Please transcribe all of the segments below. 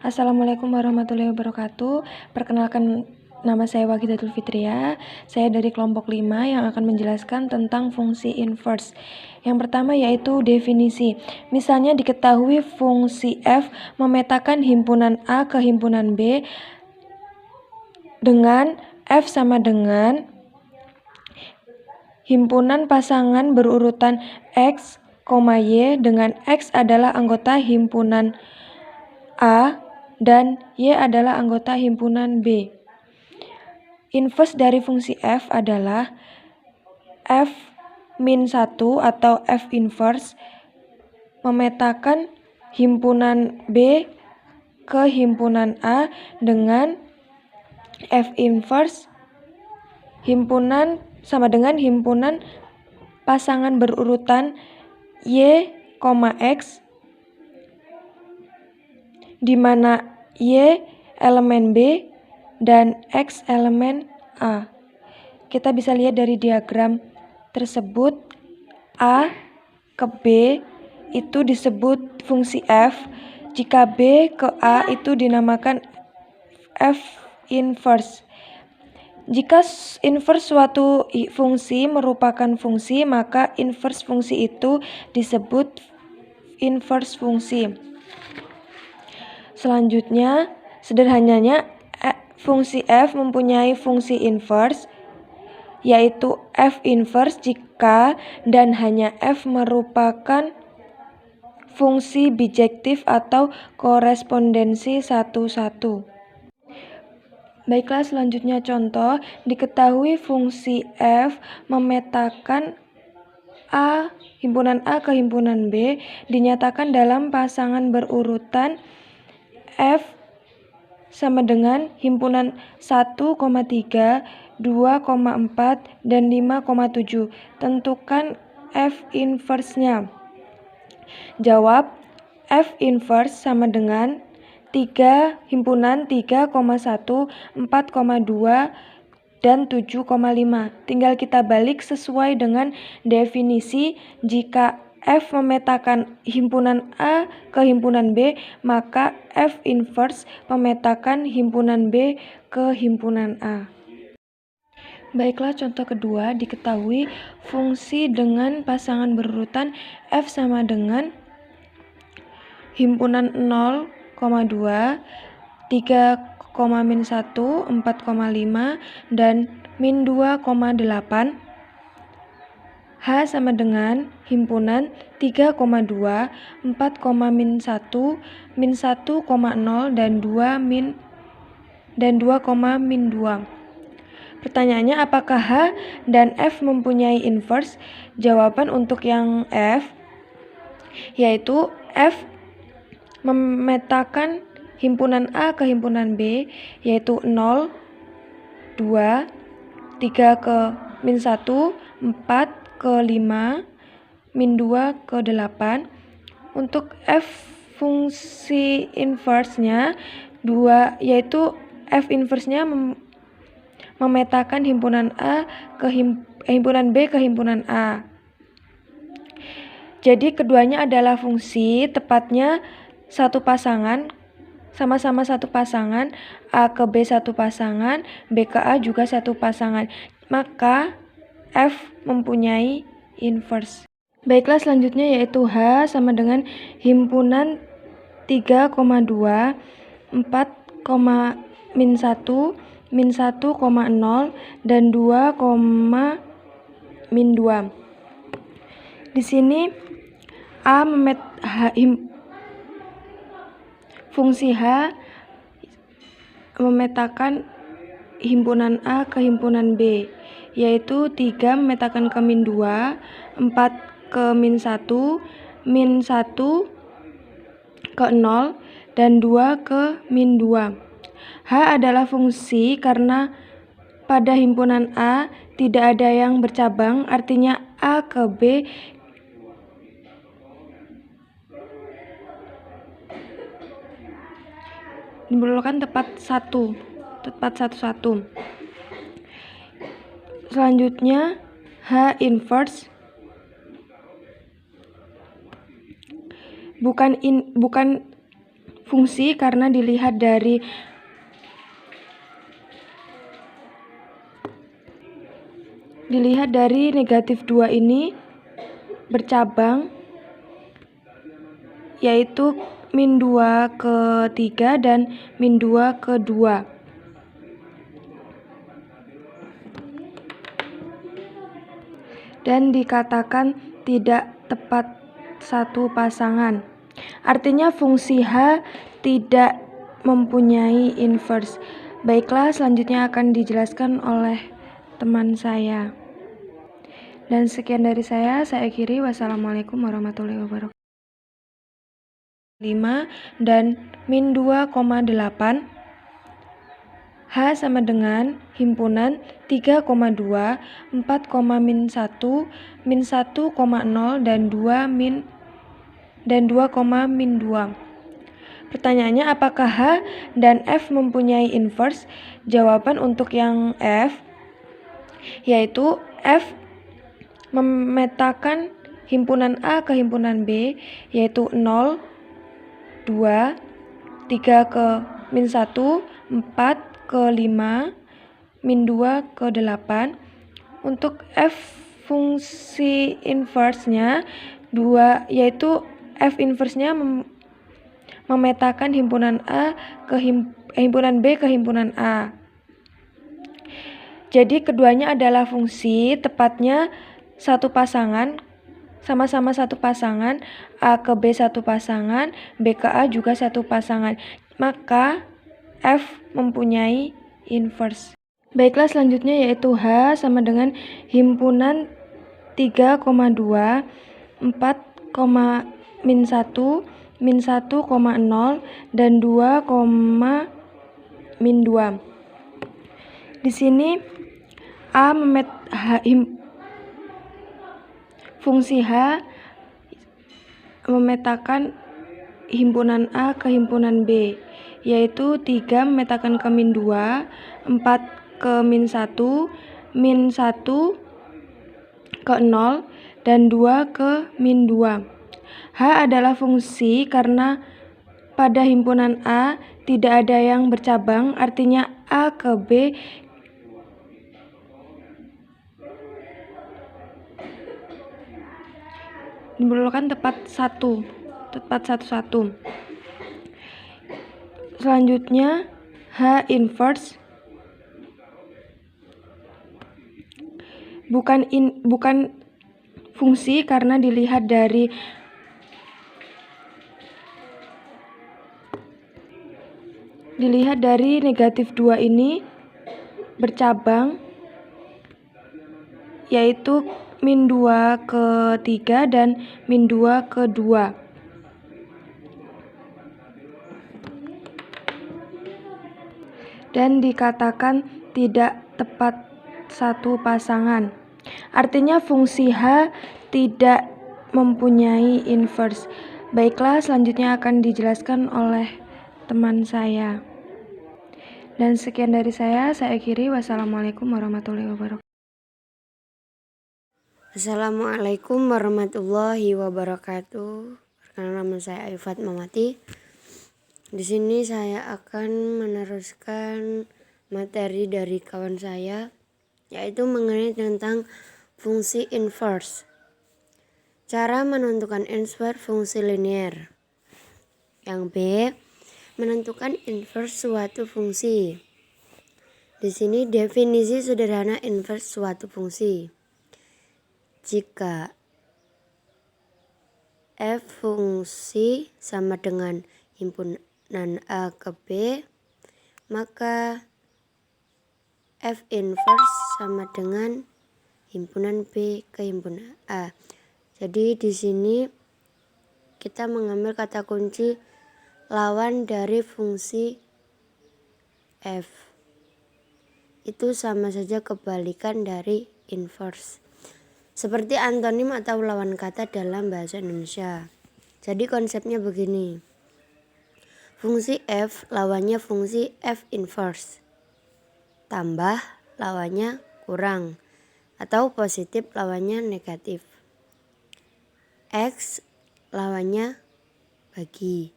Assalamualaikum warahmatullahi wabarakatuh. Perkenalkan, nama saya Wagidatul Fitria. Saya dari kelompok 5 yang akan menjelaskan tentang fungsi inverse. Yang pertama yaitu definisi. Misalnya diketahui fungsi f memetakan himpunan A ke himpunan B dengan f sama dengan himpunan pasangan berurutan X, Y dengan X adalah anggota himpunan A dan Y adalah anggota himpunan B. Inverse dari fungsi f adalah f min 1 atau f inverse memetakan himpunan B ke himpunan A dengan f inverse himpunan sama dengan himpunan pasangan berurutan Y, X di mana Y elemen B dan X elemen A. Kita bisa lihat dari diagram tersebut, A ke B itu disebut fungsi f, jika B ke A itu dinamakan f inverse. Jika inverse suatu fungsi merupakan fungsi, maka inverse fungsi itu disebut inverse fungsi. Selanjutnya, sederhananya fungsi f mempunyai fungsi inverse, yaitu f inverse jika dan hanya f merupakan fungsi bijektif atau korespondensi satu-satu. Baiklah, selanjutnya contoh, diketahui fungsi f memetakan himpunan A ke himpunan B dinyatakan dalam pasangan berurutan F sama dengan himpunan 1,3, 2,4, dan 5,7. Tentukan F inverse-nya. Jawab, F inverse sama dengan 3 himpunan 3,1, 4,2, dan 7,5. Tinggal kita balik sesuai dengan definisi. Jika F memetakan himpunan A ke himpunan B, maka F inverse memetakan himpunan B ke himpunan A. Baiklah, contoh kedua, diketahui fungsi dengan pasangan berurutan F sama dengan himpunan 0,2, 3,-1, 4,5, dan min 2,8. H sama dengan himpunan 3,2, 4,-1, min 1,0, dan 2, min 2. Pertanyaannya, apakah H dan F mempunyai inverse? Jawaban untuk yang F, yaitu F memetakan himpunan A ke himpunan B, yaitu 0, 2, 3 ke min 1, 4 ke 5, min 2 ke 8. Untuk F fungsi inverse-nya 2, yaitu F inverse-nya memetakan himpunan A ke himpunan B ke himpunan A. Jadi keduanya adalah fungsi, tepatnya satu pasangan, sama-sama satu pasangan, A ke B satu pasangan, B ke A juga satu pasangan. Maka F mempunyai inverse. Baiklah, selanjutnya yaitu H sama dengan himpunan 3,2, 4, min 1, min 1,0, dan 2, min 2. Di sini fungsi H memetakan himpunan A ke himpunan B, yaitu 3 memetakan ke min 2, 4 ke min 1, min 1 ke 0, dan 2 ke min 2. H adalah fungsi karena pada himpunan A tidak ada yang bercabang, artinya A ke B diperlukan tepat satu-satu. Selanjutnya H inverse bukan fungsi karena dilihat dari negatif 2 ini bercabang, yaitu min 2 ke 3 dan min 2 ke 2. Dan dikatakan tidak tepat satu pasangan. Artinya fungsi H tidak mempunyai inverse. Baiklah, selanjutnya akan dijelaskan oleh teman saya. Dan sekian dari saya akhiri. Wassalamualaikum warahmatullahi wabarakatuh. 5 dan min 2,8 H sama dengan himpunan 3,2, 4, min 1, min 1,0, dan 2, min 2. Pertanyaannya, apakah H dan F mempunyai inverse? Jawaban untuk yang F, yaitu F memetakan himpunan A ke himpunan B, yaitu 0, 2, 3 ke min 1, 4 ke 5, min 2 ke 8. Untuk F fungsi inverse-nya 2, yaitu F inverse-nya memetakan himpunan A ke himpunan B ke himpunan A. Jadi keduanya adalah fungsi, tepatnya satu pasangan, sama-sama satu pasangan, A ke B satu pasangan, B ke A juga satu pasangan. Maka F mempunyai inverse. Baiklah, selanjutnya yaitu H sama dengan himpunan 3,2, 4, min 1, min 1,0, dan 2, min 2. Di sini fungsi H memetakan himpunan A ke himpunan B, yaitu 3 memetakan ke min 2, 4 ke min 1, min 1 ke 0, dan 2 ke min 2. H adalah fungsi karena pada himpunan A tidak ada yang bercabang, artinya A ke B diperlukan tepat satu. Selanjutnya H inverse bukan fungsi karena dilihat dari negatif 2 ini bercabang, yaitu min 2 ke 3 dan min 2 ke 2. Dan dikatakan tidak tepat satu pasangan. Artinya fungsi H tidak mempunyai inverse. Baiklah, selanjutnya akan dijelaskan oleh teman saya. Dan sekian dari saya akhiri. Wassalamualaikum warahmatullahi wabarakatuh. Assalamualaikum warahmatullahi wabarakatuh. Perkenalkan, nama saya Ayu Fatmawati. Di sini saya akan meneruskan materi dari kawan saya, yaitu mengenai tentang fungsi inverse. Cara menentukan inverse fungsi linear. Yang B, menentukan inverse suatu fungsi. Di sini definisi sederhana inverse suatu fungsi. Jika F fungsi sama dengan himpunan A ke B, maka F inverse sama dengan himpunan B ke himpunan A. Jadi di sini kita mengambil kata kunci lawan dari fungsi F. Itu sama saja kebalikan dari inverse. Seperti antonim atau lawan kata dalam bahasa Indonesia. Jadi konsepnya begini. Fungsi F lawannya fungsi F inverse. Tambah lawannya kurang. Atau positif lawannya negatif. X lawannya bagi.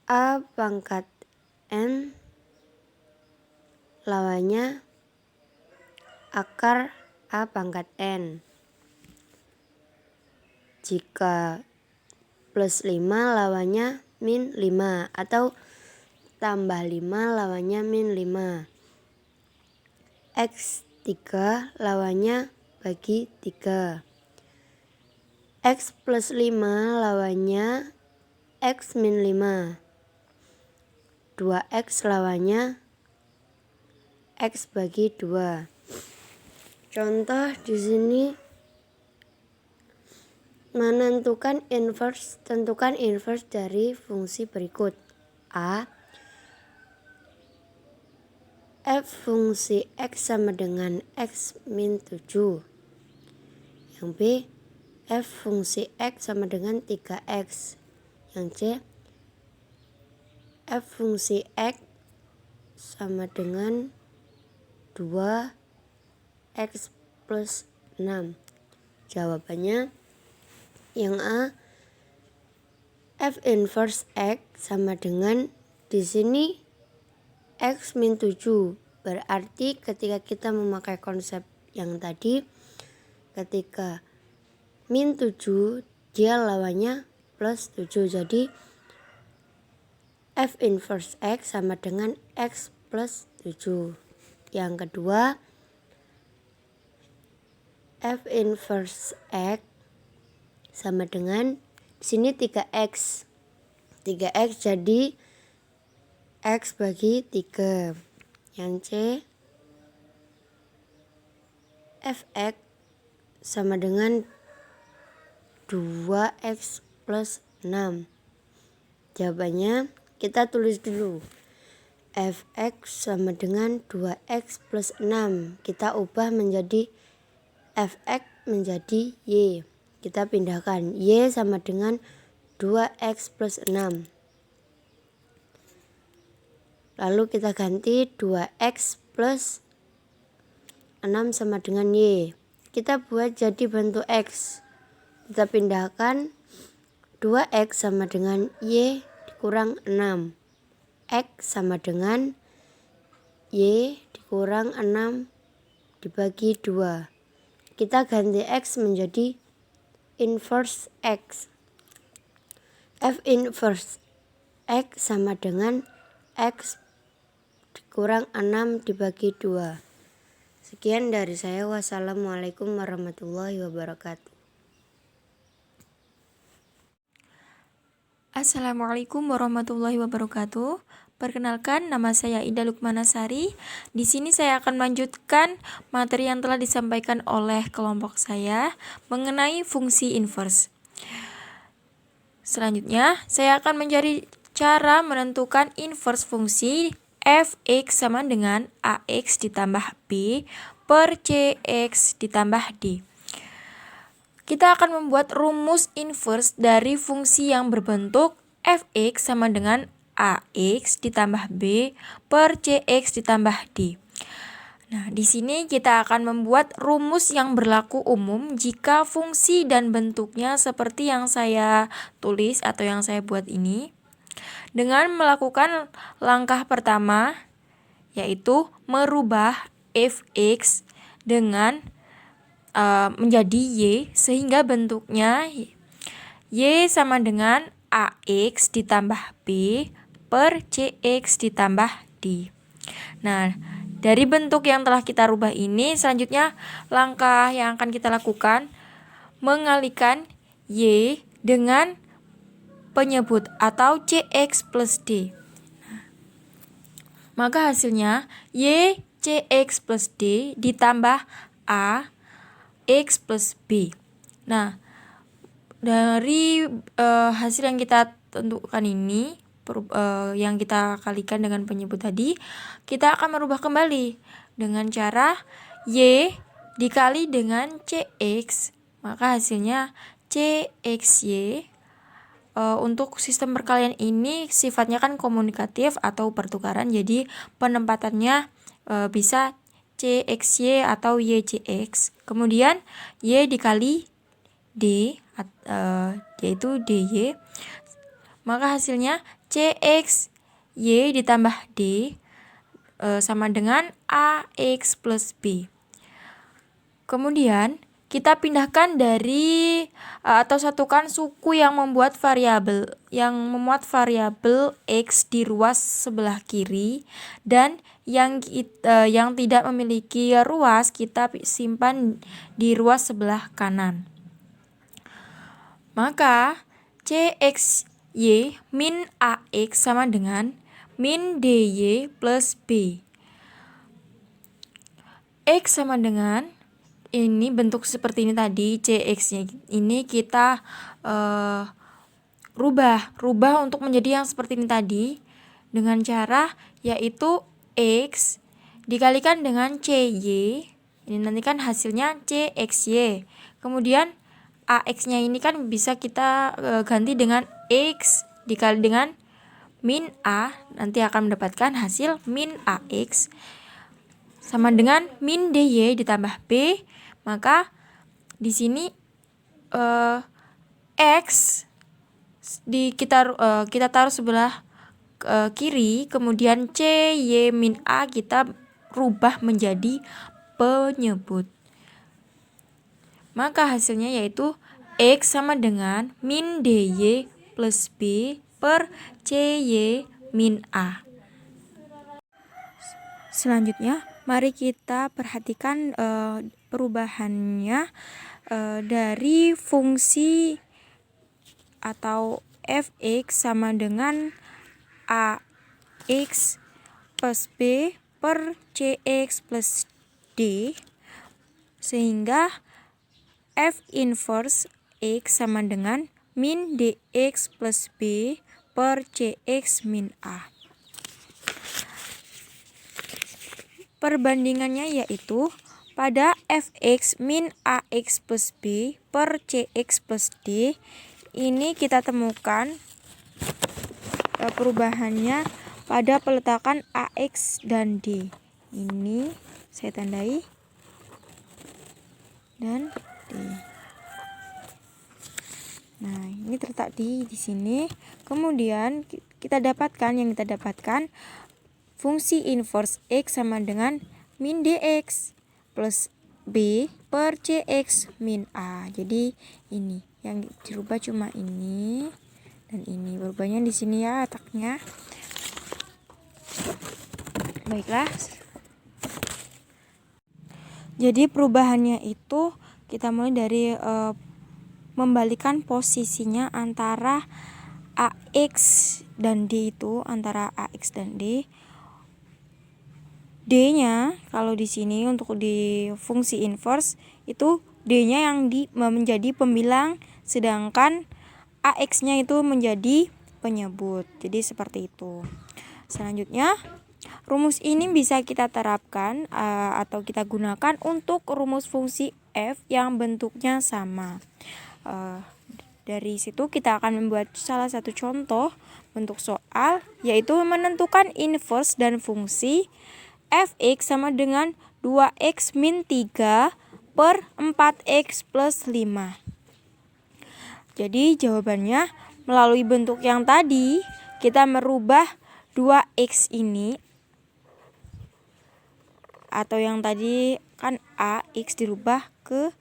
A pangkat N lawannya akar A pangkat N. Jika plus 5 lawannya min 5 atau tambah 5 lawannya min 5. X3 lawannya bagi 3. X plus 5 lawannya X min 5. 2X lawannya X bagi 2. Contoh di sini menentukan inverse, tentukan inverse dari fungsi berikut. A. F fungsi X sama dengan X min 7. Yang B. F fungsi X sama dengan 3X. Yang C. F fungsi X sama dengan 2X plus 6. Jawabannya yang A, F inverse X sama dengan di sini X min 7. Berarti ketika kita memakai konsep yang tadi, ketika min 7 dia lawannya plus 7. Jadi F inverse X sama dengan X plus 7. Yang kedua, F inverse X sama dengan di sini 3X. 3X jadi X bagi 3. Yang C, Fx sama dengan 2X plus 6. Jawabannya kita tulis dulu. Fx sama dengan 2X plus 6. Kita ubah menjadi Fx menjadi Y. Kita pindahkan. Y sama dengan 2X plus 6. Lalu kita ganti 2X plus 6 sama dengan Y. Kita buat jadi bentuk X. Kita pindahkan 2X sama dengan Y dikurang 6. X sama dengan Y dikurang 6 dibagi 2. Kita ganti X menjadi inverse X. F inverse X sama dengan X dikurang 6 dibagi 2. Sekian dari saya. Wassalamualaikum warahmatullahi wabarakatuh. Assalamualaikum warahmatullahi wabarakatuh. Perkenalkan, nama saya Ida Lukmanasari. Di sini saya akan melanjutkan materi yang telah disampaikan oleh kelompok saya mengenai fungsi inverse. Selanjutnya, saya akan mencari cara menentukan inverse fungsi Fx sama dengan Ax ditambah B per Cx ditambah D. Kita akan membuat rumus inverse dari fungsi yang berbentuk Fx sama dengan Ax ditambah B per Cx ditambah D. Nah, di sini kita akan membuat rumus yang berlaku umum jika fungsi dan bentuknya seperti yang saya tulis atau yang saya buat ini. Dengan melakukan langkah pertama, yaitu merubah Fx dengan menjadi Y, sehingga bentuknya Y sama dengan Ax ditambah B per Cx ditambah D. Nah, dari bentuk yang telah kita rubah ini, selanjutnya langkah yang akan kita lakukan mengalihkan Y dengan penyebut atau Cx plus D. Maka hasilnya Y Cx plus D ditambah A X plus B. Nah, dari hasil yang kita tentukan ini, yang kita kalikan dengan penyebut tadi, kita akan merubah kembali dengan cara Y dikali dengan Cx, maka hasilnya Cxy. Untuk sistem perkalian ini sifatnya kan komunikatif atau pertukaran, jadi penempatannya bisa Cxy atau Ycx. Kemudian Y dikali D, yaitu Dy. Maka hasilnya CX Y ditambah D sama dengan AX plus B. Kemudian kita pindahkan dari atau satukan suku yang memuat variabel X di ruas sebelah kiri, dan yang tidak memiliki ruas kita simpan di ruas sebelah kanan. Maka CXY min AX sama dengan min DY plus B. X sama dengan ini bentuk seperti ini tadi, CX-nya ini kita rubah untuk menjadi yang seperti ini tadi dengan cara yaitu X dikalikan dengan CY. Ini nanti kan hasilnya CXY. Kemudian AX-nya ini kan bisa kita ganti dengan X dikali dengan min A, nanti akan mendapatkan hasil min AX sama dengan min DY ditambah B. Maka di sini X kita taruh sebelah kiri, kemudian CY min A kita rubah menjadi penyebut. Maka hasilnya yaitu X sama dengan min DY plus B per CY min A. Selanjutnya, mari kita perhatikan perubahannya dari fungsi atau fx sama dengan ax plus b per cx plus d, sehingga f inverse x sama dengan min dx plus b per cx min a. Perbandingannya yaitu pada fx min ax plus b per cx plus d, ini kita temukan perubahannya pada peletakan ax dan d. Ini saya tandai dan d. Nah, ini terletak di sini. Kemudian kita dapatkan fungsi inverse x sama dengan min dx plus b per cx min a. Jadi ini yang dirubah cuma ini dan ini. Berubahnya di sini ya letaknya. Baiklah. Jadi perubahannya itu kita mulai dari membalikan posisinya antara ax dan d itu, antara ax dan d. D-nya kalau di sini untuk di fungsi inverse itu D-nya yang menjadi pembilang, sedangkan AX-nya itu menjadi penyebut. Jadi seperti itu. Selanjutnya, rumus ini bisa kita terapkan atau kita gunakan untuk rumus fungsi f yang bentuknya sama. Dari situ kita akan membuat salah satu contoh bentuk soal, yaitu menentukan inverse dan fungsi fx sama dengan 2x min 3 per 4x plus 5. Jadi jawabannya melalui bentuk yang tadi kita merubah 2x ini, atau yang tadi kan ax dirubah ke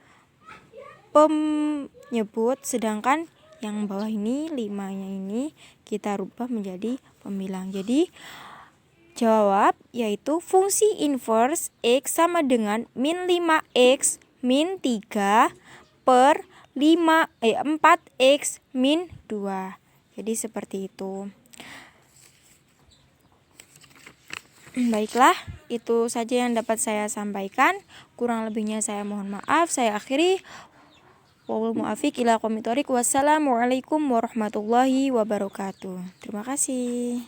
penyebut, sedangkan yang bawah ini 5-nya ini kita rubah menjadi pembilang. Jadi jawab yaitu fungsi inverse x sama dengan min 5x min 3 per 4x min 2. Jadi seperti itu. Baiklah, itu saja yang dapat saya sampaikan. Kurang lebihnya saya mohon maaf. Saya akhiri. Wassalamualaikum warahmatullahi wabarakatuh. Terima kasih.